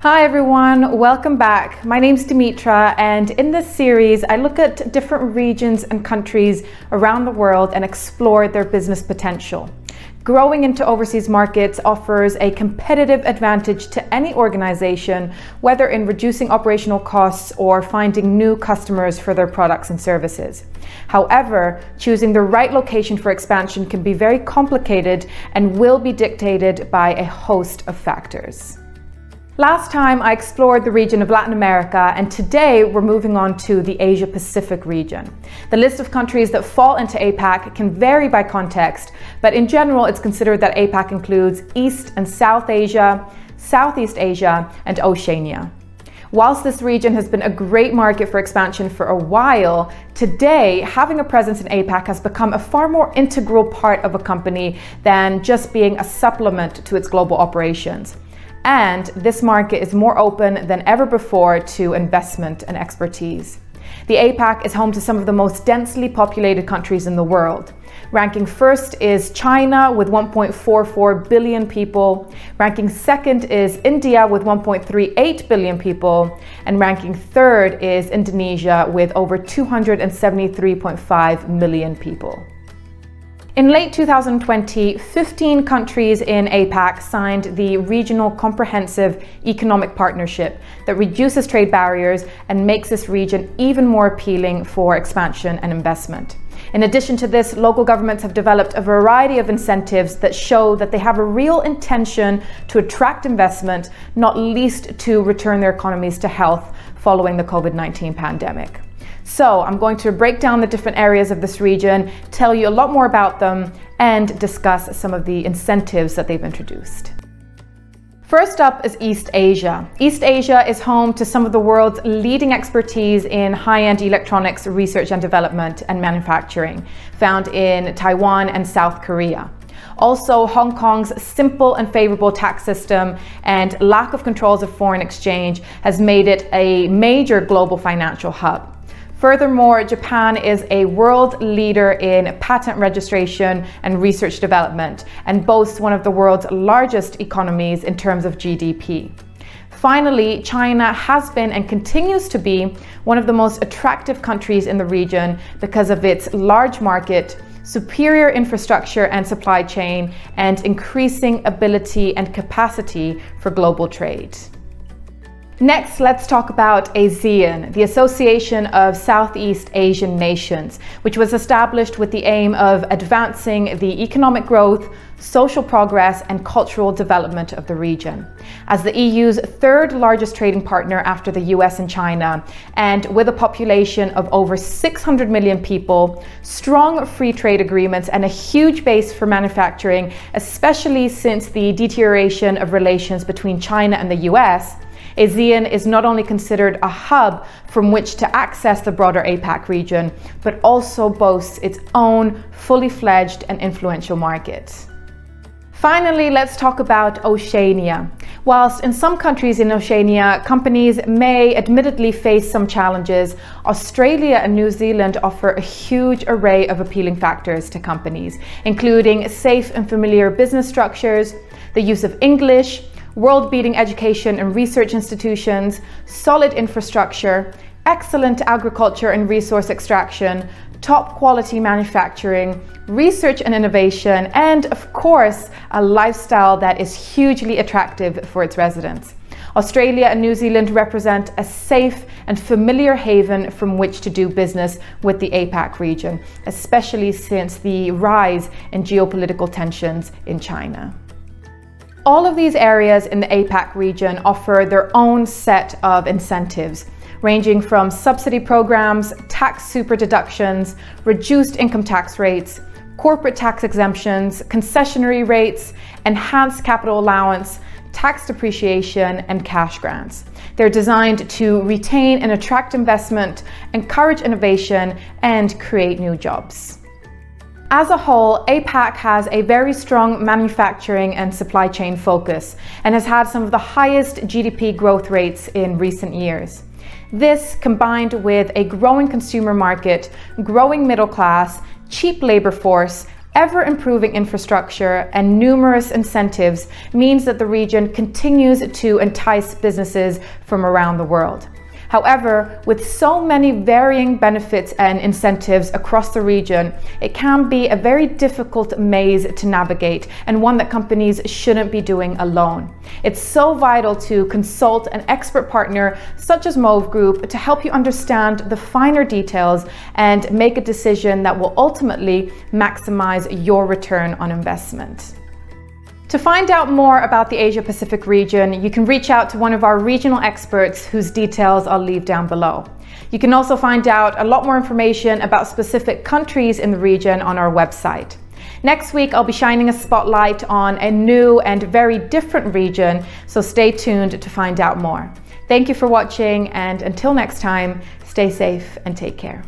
Hi everyone, welcome back. My name's Demetra, and in this series I look at different regions and countries around the world and explore their business potential. Growing into overseas markets offers a competitive advantage to any organization, whether in reducing operational costs or finding new customers for their products and services. However, choosing the right location for expansion can be very complicated and will be dictated by a host of factors. Last time I explored the region of Latin America, and today we're moving on to the Asia Pacific region. The list of countries that fall into APAC can vary by context, but in general it's considered that APAC includes East and South Asia, Southeast Asia, and Oceania. Whilst this region has been a great market for expansion for a while, today having a presence in APAC has become a far more integral part of a company than just being a supplement to its global operations. And this market is more open than ever before to investment and expertise. The APAC is home to some of the most densely populated countries in the world. Ranking first is China with 1.44 billion people. Ranking second is India with 1.38 billion people. And ranking third is Indonesia with over 273.5 million people. In late 2020, 15 countries in APAC signed the Regional Comprehensive Economic Partnership that reduces trade barriers and makes this region even more appealing for expansion and investment. In addition to this, local governments have developed a variety of incentives that show that they have a real intention to attract investment, not least to return their economies to health following the COVID-19 pandemic. So I'm going to break down the different areas of this region, tell you a lot more about them, and discuss some of the incentives that they've introduced. First up is East Asia. East Asia is home to some of the world's leading expertise in high-end electronics research and development and manufacturing, found in Taiwan and South Korea. Also, Hong Kong's simple and favorable tax system and lack of controls of foreign exchange has made it a major global financial hub. Furthermore, Japan is a world leader in patent registration and research development and boasts one of the world's largest economies in terms of GDP. Finally, China has been and continues to be one of the most attractive countries in the region because of its large market, superior infrastructure and supply chain, and increasing ability and capacity for global trade. Next, let's talk about ASEAN, the Association of Southeast Asian Nations, which was established with the aim of advancing the economic growth, social progress, and cultural development of the region. As the EU's third largest trading partner after the US and China, and with a population of over 600 million people, strong free trade agreements, and a huge base for manufacturing, especially since the deterioration of relations between China and the US, ASEAN is not only considered a hub from which to access the broader APAC region, but also boasts its own fully fledged and influential market. Finally, let's talk about Oceania. Whilst in some countries in Oceania, companies may admittedly face some challenges, Australia and New Zealand offer a huge array of appealing factors to companies, including safe and familiar business structures, the use of English, world-beating education and research institutions, solid infrastructure, excellent agriculture and resource extraction, top quality manufacturing, research and innovation, and of course, a lifestyle that is hugely attractive for its residents. Australia and New Zealand represent a safe and familiar haven from which to do business with the APAC region, especially since the rise in geopolitical tensions in China. All of these areas in the APAC region offer their own set of incentives, ranging from subsidy programs, tax super deductions, reduced income tax rates, corporate tax exemptions, concessionary rates, enhanced capital allowance, tax depreciation, and cash grants. They're designed to retain and attract investment, encourage innovation, and create new jobs. As a whole, APAC has a very strong manufacturing and supply chain focus and has had some of the highest GDP growth rates in recent years. This, combined with a growing consumer market, growing middle class, cheap labor force, Ever-improving infrastructure and numerous incentives means that the region continues to entice businesses from around the world. However, with so many varying benefits and incentives across the region, it can be a very difficult maze to navigate and one that companies shouldn't be doing alone. It's so vital to consult an expert partner such as Mauve Group to help you understand the finer details and make a decision that will ultimately maximize your return on investment. To find out more about the Asia Pacific region, you can reach out to one of our regional experts whose details I'll leave down below. You can also find out a lot more information about specific countries in the region on our website. Next week, I'll be shining a spotlight on a new and very different region, so stay tuned to find out more. Thank you for watching, and until next time, stay safe and take care.